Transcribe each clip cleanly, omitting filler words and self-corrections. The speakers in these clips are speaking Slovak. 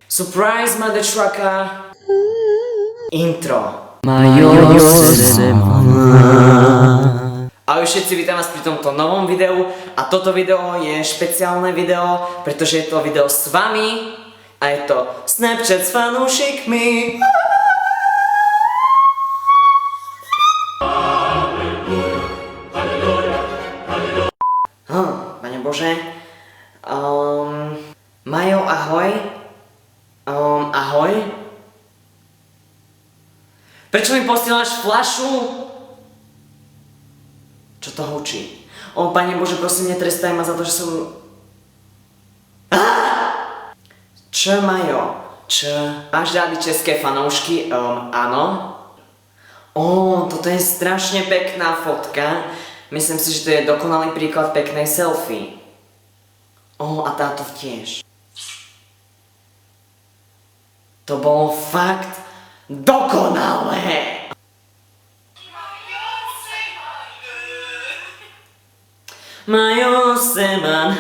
Surprise, mother trucker. Intro. Ahoj všetci, vítam vás pri tomto novom videu a toto video je špeciálne video, pretože je to video s vami a je to Snapchat s fanúšikmi. Pane Bože. Majo, ahoj. Ahoj. Prečo mi posielaš fľašu? Čo to hučí? Pane Bože, prosím, netrestaj ma za to, že som... Čo, Majo? Čo? Máš rádi české fanoušky? Áno. Toto je strašne pekná fotka. Myslím si, že to je dokonalý príklad peknej selfie. A táto tiež. To bolo fakt dokonalé. Majo Seman.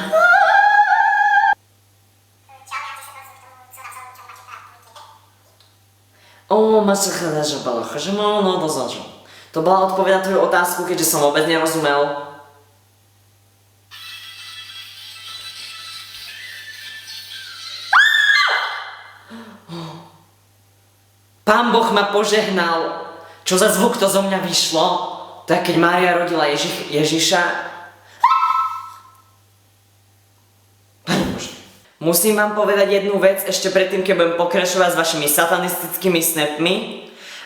To bola odpoveď na tvoju otázku, keďže som vôbec nerozumel. Pán Boh ma požehnal. Čo za zvuk to zo mňa vyšlo? To je keď Mária rodila Ježiša. Pane Bože. Musím vám povedať jednu vec ešte predtým, keď budem pokračovať s vašimi satanistickými snapmi.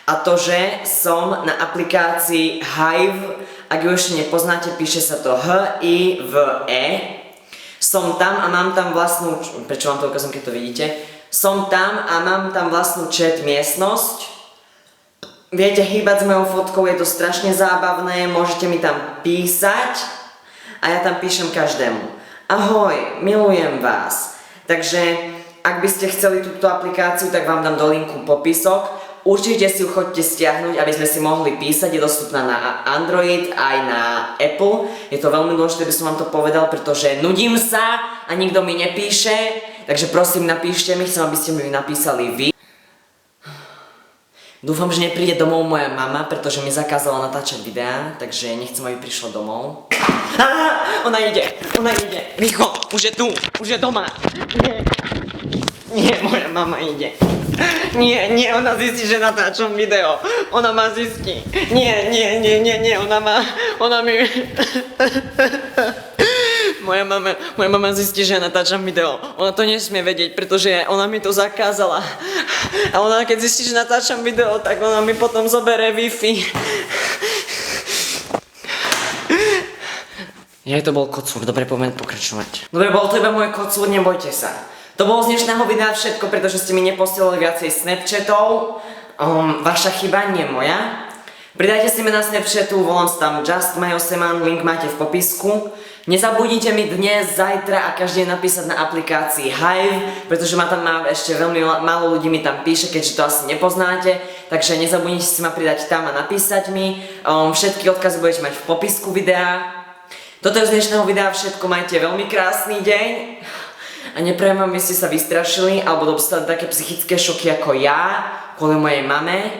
A to, že som na aplikácii Hive. Ak ju ešte nepoznáte, píše sa to H-I-V-E. Som tam a mám tam vlastnú... Prečo vám to ukazujem, keď to vidíte? Som tam a mám tam vlastnú chat miestnosť. Viete hýbať s mojou fotkou, je to strašne zábavné, môžete mi tam písať a ja tam píšem každému. Ahoj, milujem vás. Takže ak by ste chceli túto aplikáciu, tak vám dám do linku popisok. Určite si ju choďte stiahnuť, aby sme si mohli písať, je dostupná na Android aj na Apple. Je to veľmi dôležité, by som vám to povedal, pretože nudím sa a nikto mi nepíše. Takže prosím, napíšte mi, chcem, aby ste mi napísali vy. Dúfam, že nepríde domov moja mama, pretože mi zakázala natáčať videá, takže nechcem, aby prišla domov. Ona ide. Micho, už je tu, už je doma. Nie, moja mama ide. Nie, ona zistí, že natáčam video. Ona ma zistí. Nie, ona mi... Moja mama zistí, že ja natáčam video. Ona to nesmie vedieť, pretože ona mi to zakázala. A ona keď zistí, že natáčam video, tak ona mi potom zoberie Wi-Fi. To bol kocúr, dobre, poďme pokračovať. Dobre, bol to iba môj kocúr, nebojte sa. To bolo z dnešného videa všetko, pretože ste mi neposielali viacej Snapchatov. Vaša chyba, nie moja. Pridajte si mi na Snapchatu, volám sa tam Just Majo Seman, link máte v popisku. Nezabudnite mi dnes, zajtra a každý deň napísať na aplikácii Hive, pretože ma tam ešte veľmi málo ľudí mi tam píše, keďže to asi nepoznáte. Takže nezabudnite si ma pridať tam a napísať mi. Všetky odkazy budete mať v popisku videa. Toto je z dnešného videa všetko, majte veľmi krásny deň. A neprajem vám, aby ste sa vystrašili alebo dostali také psychické šoky ako ja, kvôli mojej mame.